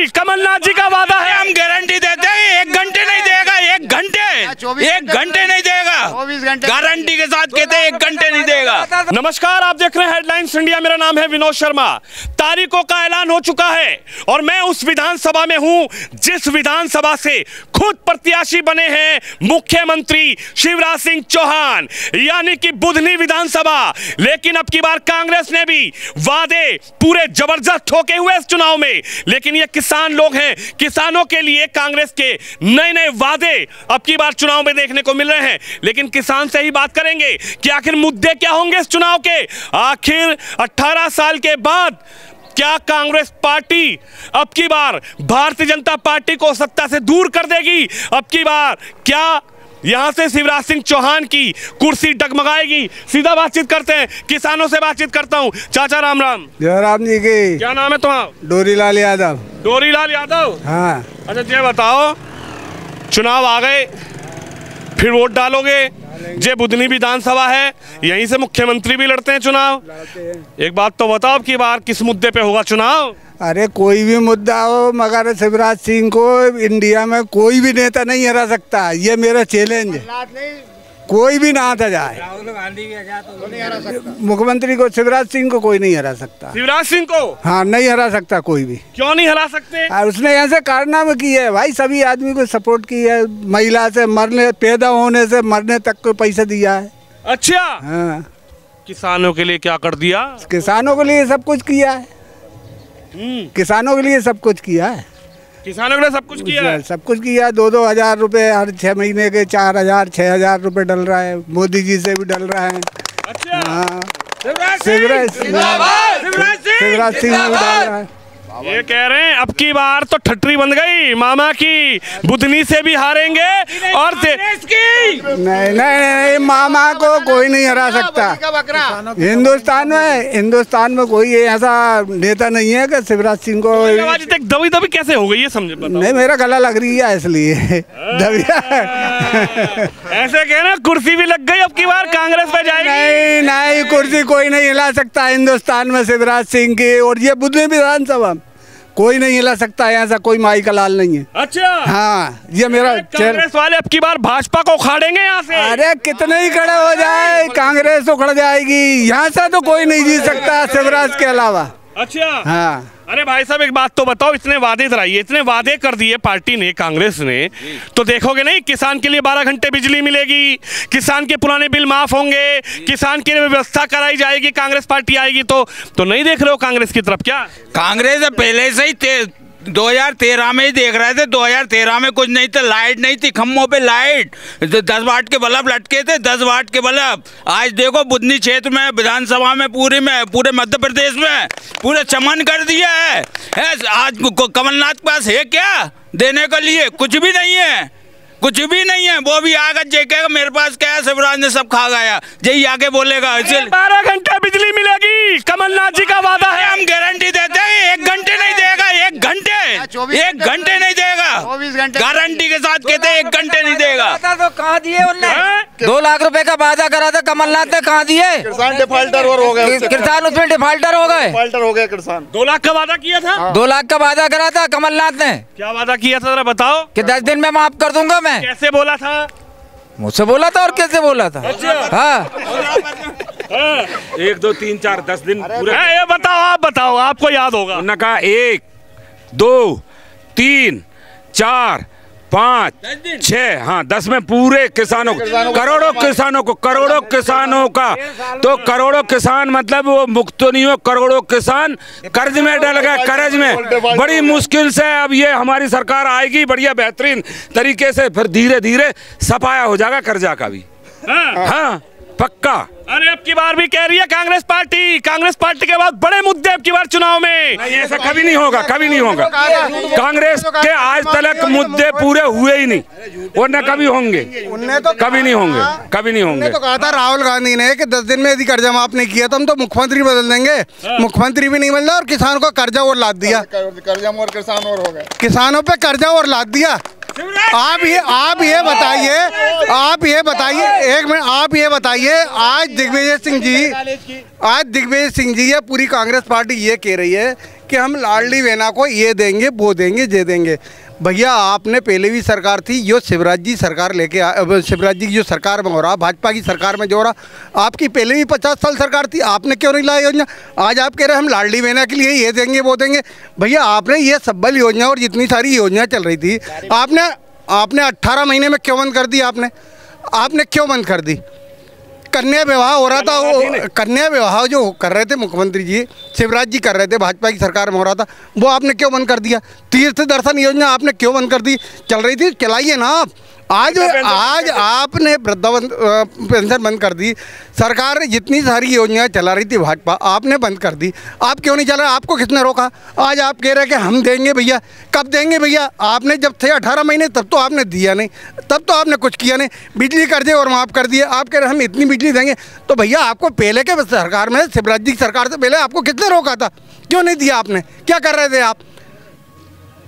मिलेगी। कमलनाथ जी का वादा है, हम गारंटी देते हैं 1 घंटे नहीं देगा, 1 घंटे 1 घंटे नहीं देगा, 24 घंटे गारंटी के साथ कहते हैं 1 घंटे नहीं देगा। नमस्कार, आप देख रहे हैं हेडलाइंस इंडिया। मेरा नाम है विनोद शर्मा। तारीखों का ऐलान हो चुका है और मैं उस विधानसभा में हूं जिस विधानसभा से खुद प्रत्याशी बने हैं मुख्यमंत्री शिवराज सिंह चौहान, यानी कि बुधनी विधानसभा। लेकिन अब की बार कांग्रेस ने भी वादे पूरे जबरदस्त ठोके हुए इस चुनाव में। लेकिन ये किसान लोग हैं, किसानों के लिए कांग्रेस के नए नए वादे अब की बार चुनाव में देखने को मिल रहे हैं। लेकिन किसान से ही बात करेंगे कि आखिर मुद्दे क्या होंगे इस चुनाव के। आखिर 18 साल के बाद क्या कांग्रेस पार्टी अब की बार भारतीय जनता पार्टी को सत्ता से दूर कर देगी? अब की बार क्या यहां से शिवराज सिंह चौहान की कुर्सी डगमगाएगी? सीधा बातचीत करते हैं, किसानों से बातचीत करता हूं। चाचा राम राम। जय राम जी की। क्या नाम है तुम्हारा? डोरीलाल यादव। डोरीलाल यादव। हाँ। अच्छा ये बताओ, चुनाव आ गए, फिर वोट डालोगे? जे बुधनी विधानसभा है, यहीं से मुख्यमंत्री भी लड़ते हैं चुनाव। एक बात तो बताओ, कि बार किस मुद्दे पे होगा चुनाव? अरे कोई भी मुद्दा हो, मगर शिवराज सिंह को इंडिया में कोई भी नेता नहीं हरा सकता। ये मेरा चैलेंज है। कोई भी ना आता जाए, राहुल गांधी भी तो नहीं हरा सकता मुख्यमंत्री को, शिवराज सिंह को कोई नहीं हरा सकता। शिवराज सिंह को? हाँ, नहीं हरा सकता कोई भी। क्यों नहीं हरा सकते? उसने ऐसे कारनामे किए है भाई, सभी आदमी को सपोर्ट की है। महिला से मरने, पैदा होने से मरने तक को पैसा दिया है। अच्छा। हाँ। किसानों के लिए क्या कर दिया? किसानों के लिए सब कुछ किया है। किसानों के लिए सब कुछ किया है। किसानों के लिए सब कुछ किया है। सब कुछ किया। 2-2 हज़ार रुपए हर 6 महीने के, 4,000 6,000 रुपए डल रहा है। मोदी जी से भी डल रहा है। अच्छा। हाँ, शिवराज सिंह भी डल रहा है। ये कह रहे हैं अब की बार तो ठट्टी बंद गई मामा की, बुधनी से भी हारेंगे और नहीं, मामा को कोई नहीं हरा सकता। हिंदुस्तान में कोई ऐसा नेता नहीं है कि शिवराज सिंह को। दबी दबी कैसे हो गई ये समझे? नहीं, मेरा गला लग रही है इसलिए दबिया। ऐसे कह रहे कुर्सी भी लग गई, अब की बार कांग्रेस पे जाएगी। नहीं, कुर्सी कोई नहीं हिला सकता हिंदुस्तान में शिवराज सिंह की। और ये बुधनी विधानसभा कोई नहीं हिला सकता, ऐसा कोई माई का लाल नहीं है। अच्छा। हाँ, ये मेरा कांग्रेस वाले अब की बार भाजपा को उखाड़ेंगे यहाँ से। अरे कितने ही खड़े हो जाए, कांग्रेस उखड़ जाएगी। यहाँ से तो कोई नहीं जीत सकता शिवराज के अलावा। अच्छा। हाँ। अरे भाई साहब एक बात तो बताओ, इतने वादे कराइए, इतने वादे कर दिए पार्टी ने, कांग्रेस ने, तो देखोगे नहीं किसान के लिए 12 घंटे बिजली मिलेगी, किसान के पुराने बिल माफ होंगे, किसान के लिए व्यवस्था कराई जाएगी, कांग्रेस पार्टी आएगी तो नहीं देख रहे हो कांग्रेस की तरफ? क्या कांग्रेस पहले से ही 2013 में ही देख रहे थे। 2013 में कुछ नहीं था, लाइट नहीं थी, खम्भों पे लाइट 10 वाट के बल्ब लटके थे, 10 वाट के बल्ब। आज देखो बुधनी क्षेत्र में, विधानसभा में, पूरे मध्य प्रदेश में पूरे चमन कर दिया है। आज कमलनाथ के पास है क्या देने के लिए? कुछ भी नहीं है, कुछ भी नहीं है। वो भी आकर कहेगा मेरे पास क्या है, शिवराज ने सब खा गया, यही आगे बोलेगा। 12 घंटे बिजली मिलेगी, कमलनाथ जी का वादा है। हम गारंटी देते हैं 1 घंटे नहीं देगा, 1 घंटे 1 घंटे नहीं देगा, 24 घंटे गारंटी के साथ कहते हैं 1 घंटे नहीं देगा। तो कहाँ दिए उनने? 2 लाख रुपए का वादा करा था कमलनाथ ने, कहाँ दिए? किसान डिफाल्टर हो गए, किसान उसमें डिफाल्टर हो गए। किसान 2 लाख का वादा किया था। 2 लाख का वादा करा था कमलनाथ ने। क्या वादा किया था जरा बताओ? कि 10 दिन में माफ कर दूंगा मैं। कैसे बोला था? मुझसे बोला था और कैसे बोला था? हाँ। 1 2 3 4 10 दिन पूरे। ये बताओ, आप बताओ, आपको याद होगा। उन्होंने कहा 1 2 3 4 5 6, हाँ 10 में पूरे किसानों को, करोड़ों किसानों का। तो करोड़ों किसान मतलब वो मुक्त नहीं हो, करोड़ों किसान कर्ज में डल गए, कर्ज में बड़ी मुश्किल से। अब ये हमारी सरकार आएगी बढ़िया बेहतरीन तरीके से, फिर धीरे धीरे सफाया हो जाएगा कर्जा का भी। हाँ पक्का। अरे अब की बार भी कह रही है कांग्रेस पार्टी के बाद बड़े मुद्दे अब की बार चुनाव में। नहीं, ऐसा कभी नहीं होगा, कभी नहीं होगा। कांग्रेस के आज तक मुद्दे पूरे हुए ही नहीं, और न कभी होंगे। कभी नहीं होंगे, कभी नहीं होंगे। तो कहा था राहुल गांधी ने कि 10 दिन में यदि कर्जा माफ नहीं किया तो हम तो मुख्यमंत्री बदल देंगे। मुख्यमंत्री भी नहीं बदला और किसानों को कर्जा और लाद दिया। कर्जा और किसान और हो गए, किसानों पे कर्जा और लाद दिया। आप ये बताइए एक मिनट, आप ये बताइए, आज दिग्विजय सिंह जी ये पूरी कांग्रेस पार्टी ये कह रही है कि हम लाडली बहना को ये देंगे, वो देंगे, ये देंगे। भैया आपने पहले भी सरकार थी, जो शिवराज जी सरकार शिवराज जी की जो सरकार में हो रहा, भाजपा की सरकार में जो हो रहा, आपकी पहले भी 50 साल सरकार थी, आपने क्यों नहीं लाया योजना? आज आप कह रहे हैं हम लाडली बहना के लिए ये देंगे, वो देंगे। भैया आपने ये सब्बल योजना और जितनी सारी योजना चल रही थी, आपने 18 महीने में क्यों बंद कर दी? आपने क्यों बंद कर दी? कन्या विवाह हो रहा था, वो कन्या विवाह जो कर रहे थे मुख्यमंत्री जी शिवराज जी कर रहे थे, भाजपा की सरकार में हो रहा था, वो आपने क्यों बंद कर दिया? तीर्थ दर्शन योजना आपने क्यों बंद कर दी? चल रही थी, चलाइए ना आप। आज आपने वृद्धा पेंशन बंद कर दी। सरकार जितनी सारी योजनाएं चला रही थी भाजपा, आपने बंद कर दी। आप क्यों नहीं चला? आपको किसने रोका? आज आप कह रहे हैं कि हम देंगे भैया। कब देंगे भैया? आपने जब थे 18 महीने तब तो आपने दिया नहीं, तब तो आपने कुछ किया नहीं। बिजली कर दिए और माफ़ कर दिए। आप कह रहे हैं हम इतनी बिजली देंगे, तो भैया आपको पहले के सरकार में, शिवराज जी की सरकार से पहले आपको किसने रोका था? क्यों नहीं दिया आपने? क्या कर रहे थे आप?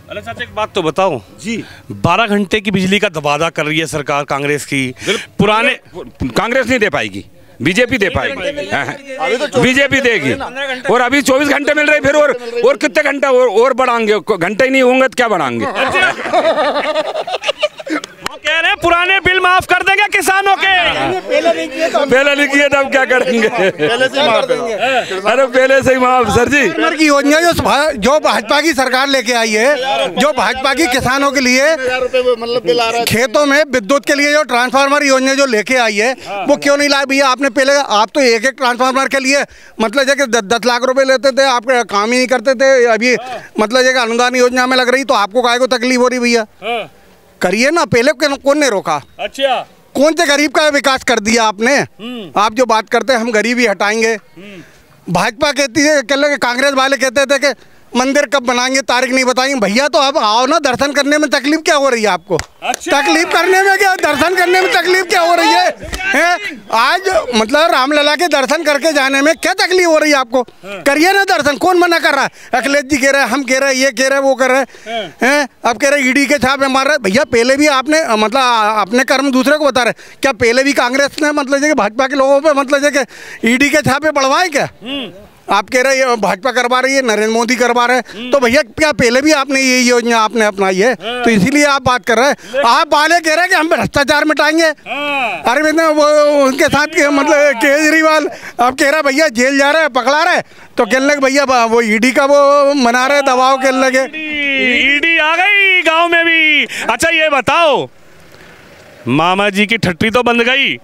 अरे चाचा एक बात तो बताओ जी, 12 घंटे की बिजली का वादा कर रही है सरकार कांग्रेस की। पुराने कांग्रेस नहीं दे पाएगी, बीजेपी दे पाएगी, बीजेपी देगी। और अभी 24 घंटे मिल रहे, फिर और कितने घंटा और बढ़ाएंगे? घंटे ही नहीं होंगे तो क्या बढ़ाएंगे? वो कह रहे हैं पुराने बिल माफ कर देंगे किसानों के। पहले नहीं किए तब क्या करेंगे? अरे पहले से ही माफ सर जी। की योजना जो भाजपा की सरकार लेके आई है, जो भाजपा की किसानों के लिए खेतों में विद्युत के लिए जो ट्रांसफार्मर योजना जो लेके आई है, वो क्यों नहीं लाए भैया? आपने पहले, आप तो एक ट्रांसफार्मर के लिए मतलब कि 10 लाख रुपए लेते थे, आप काम ही नहीं करते थे। अभी मतलब अनुदान योजना में लग रही, तो आपको काहे को तकलीफ हो रही भैया? करिए ना, पहले कौन ने रोका? अच्छा, कौन से गरीब का विकास कर दिया आपने? आप जो बात करते हैं हम गरीबी हटाएंगे, भाजपा कहती है, कांग्रेस वाले कहते थे कि मंदिर कब बनाएंगे, तारीख नहीं बताएंगे। भैया तो अब आओ ना, दर्शन करने में तकलीफ क्या हो रही है आपको? अच्छा। तकलीफ करने में क्या, दर्शन करने में तकलीफ क्या हो रही है? आज मतलब रामलला के दर्शन करके जाने में क्या तकलीफ हो रही है आपको? करिए ना दर्शन, कौन मना कर रहा है? अखिलेश जी कह रहे हैं, हम कह रहे हैं, ये कह रहे हैं, वो कर रहे हैं, अब कह रहे ईडी के छापे मार रहे। भैया पहले भी आपने मतलब अपने कर्म दूसरे को बता रहे, क्या पहले भी कांग्रेस ने मतलब भाजपा के लोगों पर मतलब ईडी के छापे पड़वाए क्या? आप कह रहे हैं भाजपा करवा रही है, नरेंद्र मोदी करवा रहे हैं, तो भैया क्या पहले भी आपने ये योजना आपने अपनाई है? तो इसीलिए आप बात कर रहे हैं। आप वाले कह रहे हैं कि हम भ्रष्टाचार मिटाएंगे। अरविंद वो उनके साथ मतलब केजरीवाल अब कह रहा है भैया जेल जा रहे हैं, पकड़ा रहे, तो कहने लगे भैया वो ईडी का वो मना रहे, दबाव कहने लगे। ईडी आ गई गाँव में भी। अच्छा ये बताओ, मामा जी की ठट्टी तो बंद गई,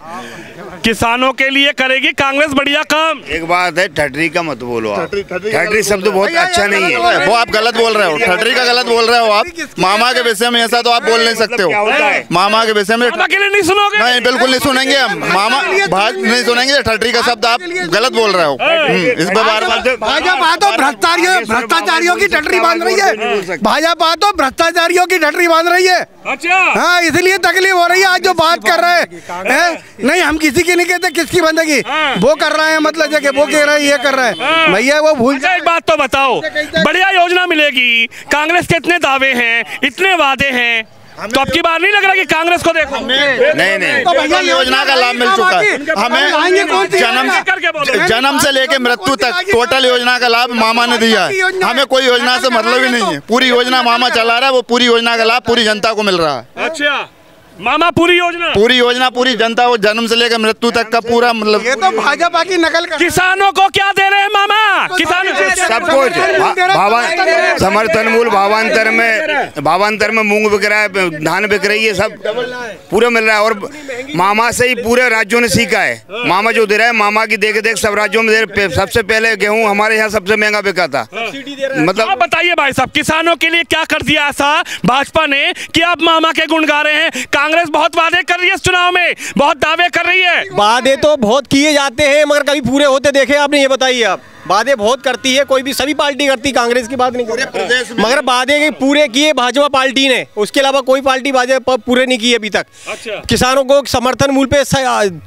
किसानों के लिए करेगी कांग्रेस बढ़िया काम। एक बात है, ठट्टी का मत बोलो आप, ठट्टी शब्द बहुत अच्छा नहीं है, वो आप गलत बोल रहे हो, ठट्टी का गलत बोल रहे हो आप। मामा के विषय में ऐसा तो आप बोल नहीं सकते हो। मामा के विषय में नहीं सुनोगे? नहीं, बिल्कुल नहीं सुनेंगे हम, मामा भाग नहीं सुनेंगे। ठट्टी का शब्द आप गलत बोल रहे हो। इस भाजपा तो भ्रष्टाचारियों की ठट्टी बांध रही है, भाजपा तो भ्रष्टाचारियों की ठट्टी बांध रही है। अच्छा, हाँ, इसलिए तकलीफ हो रही है। आज जो बात कर रहे हैं, नहीं हम किसी की नहीं कहते किसकी बंदेगी, वो कर रहे हैं मतलब जगह वो कह रहे हैं, ये कर रहे हैं भैया, वो भूल। एक बात तो बताओ, बढ़िया योजना मिलेगी, कांग्रेस के इतने दावे हैं, इतने वादे हैं, तो अब की बार नहीं लग रहा कि कांग्रेस को देखो? नहीं, तो भैया योजना का लाभ मिल चुका है हमें, जन्म से लेके मृत्यु तक टोटल योजना का लाभ मामा ने दिया है। हमें कोई योजना से मतलब ही नहीं है, पूरी योजना मामा चला रहा है, वो पूरी योजना का लाभ पूरी जनता को मिल रहा है। अच्छा, मामा पूरी योजना पूरी जनता को जन्म से लेकर मृत्यु तक का पूरा मतलब। ये तो भाजपा की नकल कर। किसानों को क्या दे रहे हैं मामा? किसानों सब कुछ समर्थन मूल्य भावांतर में मूंग बिक रहा है, धान बिक रही है, सब पूरा मिल रहा है। और मामा से ही पूरे राज्यों ने सीखा है, मामा जो दे रहा है, मामा की देख सब राज्यों में दे। सबसे पहले गेहूँ हमारे यहाँ सबसे महंगा बिका था। मतलब बताइए भाई साहब, किसानों के लिए क्या कर दिया ऐसा भाजपा ने कि आप मामा के गुण गा रहे हैं? कांग्रेस बहुत वादे कर रही है, इस चुनाव में बहुत दावे कर रही है। वादे तो बहुत किए जाते हैं, मगर कभी पूरे होते देखे आपने? ये बताइए आप। वादे बहुत करती है, कोई भी सभी पार्टी करती, कांग्रेस की बात नहीं करती, मगर वादे पूरे किए भाजपा पार्टी ने, उसके अलावा कोई पार्टी वादे पूरे नहीं किए अभी तक। अच्छा। किसानों को समर्थन मूल्य पे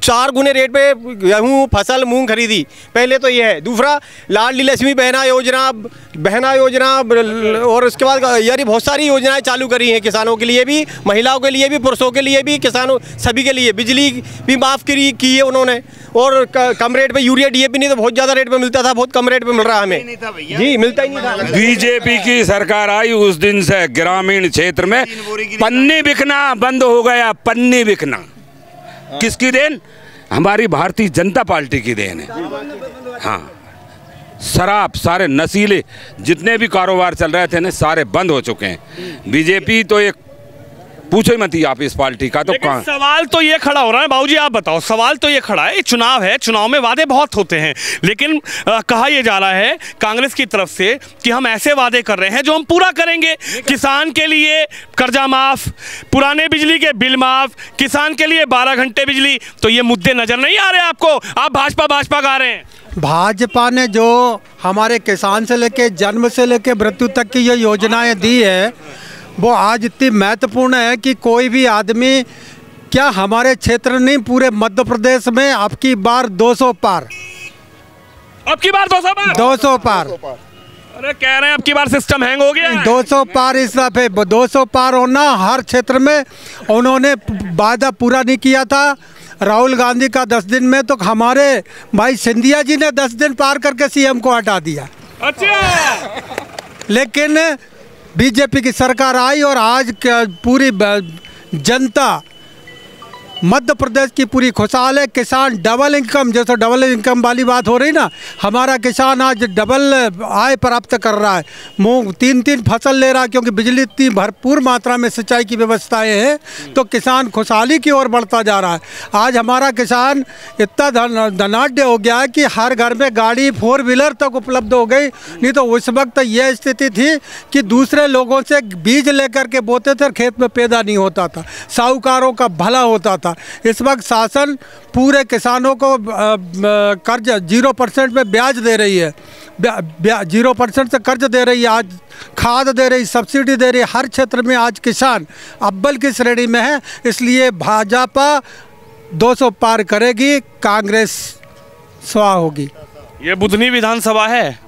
4 गुने रेट पे गेहूँ, फसल, मूंग खरीदी, पहले तो ये है। दूसरा, लाडली लक्ष्मी बहना योजना और उसके बाद यानी बहुत सारी योजनाएं चालू करी हैं किसानों के लिए भी, महिलाओं के लिए भी, पुरुषों के लिए भी, किसानों सभी के लिए। बिजली भी माफ़ की है उन्होंने, और कम रेट पे यूरिया DAP नहीं तो बहुत ज़्यादा रेट पे मिलता था, बहुत कम रेट पे मिल रहा है हमें। जी, मिलता ही नहीं था। बीजेपी की सरकार आई उस दिन से ग्रामीण क्षेत्र में पन्नी बिकना बंद हो गया। पन्नी बिकना किसकी देन? हमारी भारतीय जनता पार्टी की देन है। हाँ, शराब, सारे नशीले जितने भी कारोबार चल रहे थे ना, सारे बंद हो चुके हैं। बीजेपी तो एक पूछो ही मत ही आप इस पार्टी का। तो कहाँ सवाल तो ये खड़ा हो रहा है, बाबूजी आप बताओ, सवाल तो ये खड़ा है, ये चुनाव है, चुनाव में वादे बहुत होते हैं, लेकिन कहा यह जा रहा है कांग्रेस की तरफ से कि हम ऐसे वादे कर रहे हैं जो हम पूरा करेंगे। किसान के लिए कर्जा माफ, पुराने बिजली के बिल माफ, किसान के लिए 12 घंटे बिजली। तो ये मुद्दे नजर नहीं आ रहे आपको? आप भाजपा गा रहे हैं। भाजपा ने जो हमारे किसान से लेके जन्म से लेके मृत्यु तक की जो योजनाएं दी है, वो आज इतनी महत्वपूर्ण है कि कोई भी आदमी, क्या हमारे क्षेत्र नहीं पूरे मध्य प्रदेश में अब की बार 200 पार, अब की बार 200 पार। अरे कह रहे हैं अब की बार सिस्टम हैंग हो गया है। 200 पार, इस दफे 200 पार होना हर क्षेत्र में। उन्होंने वादा पूरा नहीं किया था। राहुल गांधी का 10 दिन में, तो हमारे भाई सिंधिया जी ने 10 दिन पार करके CM को हटा दिया। अच्छा। लेकिन बीजेपी की सरकार आई और आज पूरी जनता, मध्य प्रदेश की पूरी खुशहाल है। किसान डबल इनकम, जैसे डबल इनकम वाली बात हो रही ना, हमारा किसान आज डबल आय प्राप्त कर रहा है। मूंग 3 फसल ले रहा है, क्योंकि बिजली इतनी भरपूर मात्रा में सिंचाई की व्यवस्थाएं हैं, तो किसान खुशहाली की ओर बढ़ता जा रहा है। आज हमारा किसान इतना धनाढ़ हो गया है कि हर घर में गाड़ी 4 व्हीलर तक उपलब्ध हो गई। नहीं तो उस वक्त यह स्थिति थी कि दूसरे लोगों से बीज लेकर के बोते थे और खेत में पैदा नहीं होता था, साहूकारों का भला होता था। इस वक्त शासन पूरे किसानों को कर्ज 0% में ब्याज दे रही है, 0% से कर्ज दे रही है, आज खाद दे रही, सब्सिडी दे रही है। हर क्षेत्र में आज किसान अव्वल की श्रेणी में है। इसलिए भाजपा 200 पार करेगी, कांग्रेस स्वाहा होगी। ये बुधनी विधानसभा है।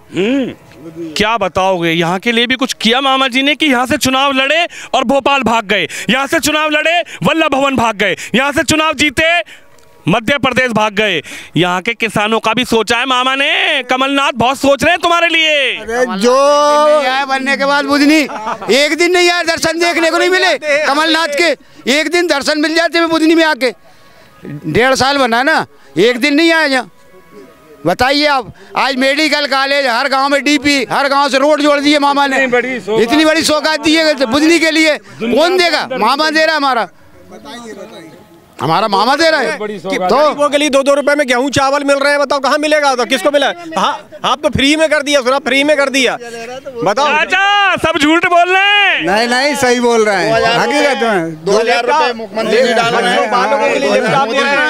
क्या बताओगे, यहाँ के लिए भी कुछ किया मामा जी ने कि यहाँ से चुनाव लड़े और भोपाल भाग गए, यहाँ से चुनाव लड़े वल्लभ भवन भाग गए, यहाँ से चुनाव जीते मध्य प्रदेश भाग गए। यहाँ के किसानों का भी सोचा है मामा ने? कमलनाथ बहुत सोच रहे हैं तुम्हारे लिए। जो बनने के बाद बुधनी एक दिन नहीं आया, दर्शन देखने को नहीं मिले कमलनाथ के। एक दिन दर्शन मिल जाते हैं बुधनी में आके, 1.5 साल बना ना, एक दिन नहीं आया यहाँ। बताइए आप, आज मेडिकल कॉलेज, हर गांव में DP, हर गांव से रोड जोड़ दिए मामा ने। इतनी बड़ी सौगात दी है बुधनी के लिए। कौन देगा? मामा दे रहा है, हमारा मामा दे रहा है। तो गरीबों के लिए 2-2 रुपए में गेहूं चावल मिल रहे हैं, बताओ कहाँ मिलेगा? तो किसको मिला? हाँ, आप तो फ्री में कर दिया, सुना फ्री में कर दिया। बताओ चाचा, सब झूठ बोल रहे हैं। नहीं सही बोल रहे हैं, हकीकत में। 2000 रुपए मुख्यमंत्री जी डाल रहे हैं।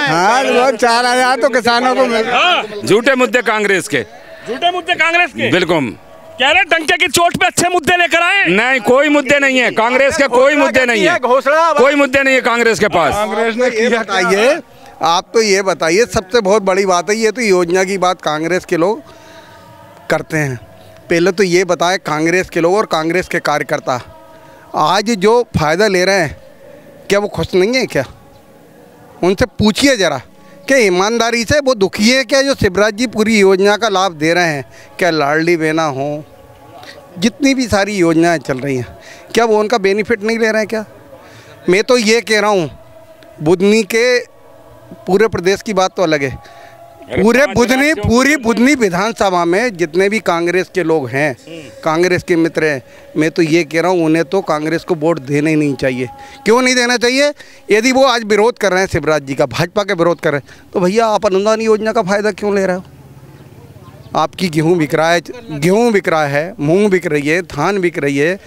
हाँ, 4000 तो किसानों को मिल। झूठे मुद्दे कांग्रेस के, झूठे मुद्दे कांग्रेस के, बिल्कुल। कह रहे डंके की चोट पे अच्छे मुद्दे लेकर आए। नहीं, कोई मुद्दे नहीं है कांग्रेस के, कोई मुद्दे नहीं है, कोई मुद्दे नहीं है कांग्रेस के पास। कांग्रेस ने ये बताइए, आप तो ये बताइए, सबसे बहुत बड़ी बात है, ये तो योजना की बात कांग्रेस के लोग करते हैं। पहले तो ये बताए कांग्रेस के लोग और कांग्रेस के कार्यकर्ता आज जो फायदा ले रहे हैं, क्या वो खुश नहीं है? क्या उनसे पूछिए जरा कि ईमानदारी से वो दुखी है क्या जो शिवराज जी पूरी योजना का लाभ दे रहे हैं? क्या लाडली बहना हो, जितनी भी सारी योजनाएं चल रही हैं, क्या वो उनका बेनिफिट नहीं ले रहे हैं क्या? मैं तो ये कह रहा हूँ, बुधनी के पूरे प्रदेश की बात तो अलग है, पूरी बुधनी विधानसभा में जितने भी कांग्रेस के लोग हैं, कांग्रेस के मित्र हैं, मैं तो ये कह रहा हूँ उन्हें तो कांग्रेस को वोट देना ही नहीं चाहिए। क्यों नहीं देना चाहिए? यदि वो आज विरोध कर रहे हैं शिवराज जी का, भाजपा के विरोध कर रहे हैं, तो भैया आप अनुदान योजना का फ़ायदा क्यों ले रहे हो? आपकी गेहूँ बिक रहा है, मूँग बिक रही है, धान बिक रही है,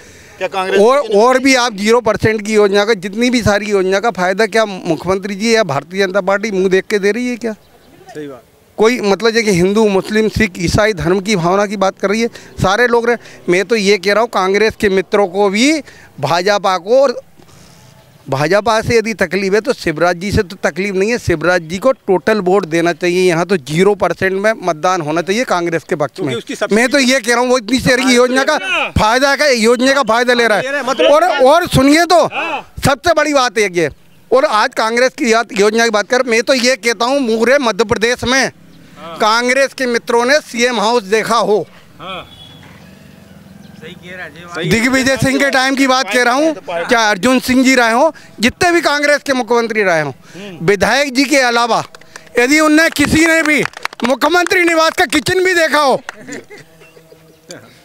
और भी आप 0% की योजना का, जितनी भी सारी योजना का फ़ायदा क्या मुख्यमंत्री जी या भारतीय जनता पार्टी मुँह देख के दे रही है क्या? सही बात। कोई मतलब है कि हिंदू मुस्लिम सिख ईसाई धर्म की भावना की बात कर रही है, सारे लोग रहे। मैं तो ये कह रहा हूँ कांग्रेस के मित्रों को भी भाजपा को, और भाजपा से यदि तकलीफ है तो शिवराज जी से तो तकलीफ नहीं है। शिवराज जी को टोटल वोट देना चाहिए, यहाँ तो 0% में मतदान होना चाहिए कांग्रेस के पक्ष में। मैं तो ये कह रहा हूँ वो इतनी सारी योजना का फायदा ले रहा है। और सुनिए तो सबसे बड़ी बात है ये, और आज कांग्रेस की योजना की बात कर, मैं तो ये कहता हूँ पूरे मध्य प्रदेश में कांग्रेस के मित्रों ने सीएम हाउस देखा हो। दिग्विजय सिंह के टाइम की बात कह रहा हूँ, चाहे अर्जुन सिंह जी रहे हो, जितने भी कांग्रेस के मुख्यमंत्री रहे हो, विधायक जी के अलावा यदि उनने किसी ने भी मुख्यमंत्री निवास का किचन भी देखा हो,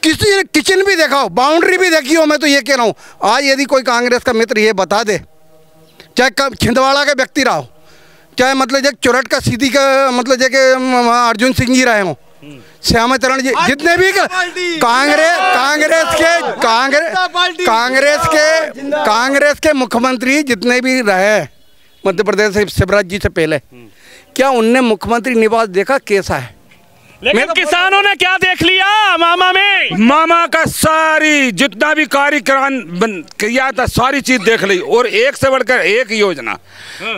किसी ने किचन भी देखा हो, बाउंड्री भी देखी हो, मैं तो ये कह रहा हूँ आज यदि कोई कांग्रेस का मित्र ये बता दे, चाहे छिंदवाड़ा का व्यक्ति रहा हो, चाहे मतलब जो चुरट का सीधी का मतलब जो अर्जुन सिंह जी रहे हो, श्यामाचरण जी, जितने भी कांग्रेस के मुख्यमंत्री जितने भी रहे मध्य प्रदेश से शिवराज जी से पहले, क्या उनने मुख्यमंत्री निवास देखा कैसा है? लेकिन किसानों ने क्या देख लिया मामा में? मामा का सारी जितना भी कार्यक्रम किया था सारी चीज देख ली, और एक से बढ़कर एक योजना।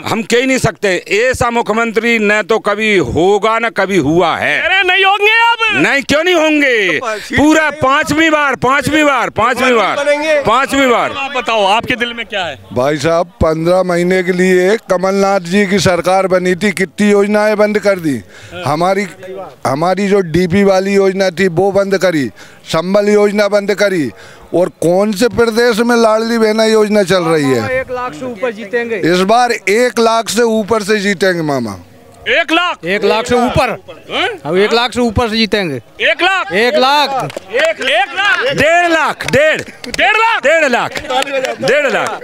हम कह नहीं सकते ऐसा मुख्यमंत्री न तो कभी होगा न कभी हुआ है। अरे नहीं होंगे अब? नहीं, क्यों नहीं होंगे? पूरा पांचवी बार। आप बताओ आपके दिल में क्या है? भाई साहब 15 महीने के लिए कमलनाथ जी की सरकार बनी थी, कितनी योजनाएं बंद कर दी। हमारी जो डीपी वाली योजना थी वो बंद करी, संबल योजना बंद करी, और कौन से प्रदेश में लाडली बहना योजना चल रही है? 1 लाख से ऊपर जीतेंगे इस बार, 1 लाख से ऊपर से जीतेंगे मामा। 1 लाख? 1 लाख से ऊपर, अब 1 लाख से ऊपर से जीतेंगे। 1 लाख? 1 लाख, 1 लाख, 1.5 लाख, 1.5 लाख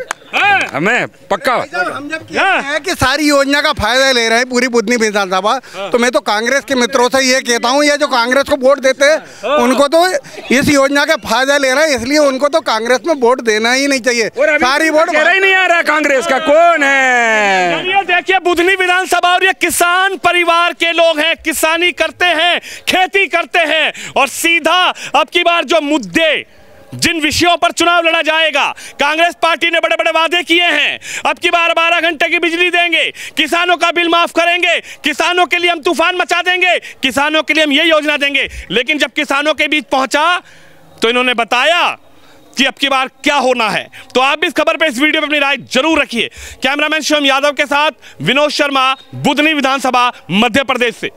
हमें पक्का। हम जब हैं कि सारी योजना का फायदा ले रहे हैं पूरी बुधनी विधानसभा, तो मैं तो कांग्रेस के मित्रों से ये कहता हूँ, ये जो कांग्रेस को वोट देते हैं उनको तो इस योजना का फायदा ले रहे हैं, इसलिए उनको तो कांग्रेस में वोट देना ही नहीं चाहिए। सारी वोट ही नहीं आ रहा कांग्रेस का कौन है? देखिए बुधनी विधानसभा, और ये किसान परिवार के लोग हैं, किसानी करते हैं, खेती करते हैं, और सीधा अब की बार जो मुद्दे जिन विषयों पर चुनाव लड़ा जाएगा, कांग्रेस पार्टी ने बड़े बड़े वादे किए हैं। अब की बार 12 घंटे की बिजली देंगे, किसानों का बिल माफ करेंगे, किसानों के लिए हम तूफान मचा देंगे, किसानों के लिए हम ये योजना देंगे। लेकिन जब किसानों के बीच पहुंचा तो इन्होंने बताया कि अब की बार क्या होना है। तो आप भी इस खबर पे, इस वीडियो पे अपनी राय जरूर रखिए। कैमरामैन शिवम यादव के साथ विनोद शर्मा, बुधनी विधानसभा, मध्य प्रदेश से।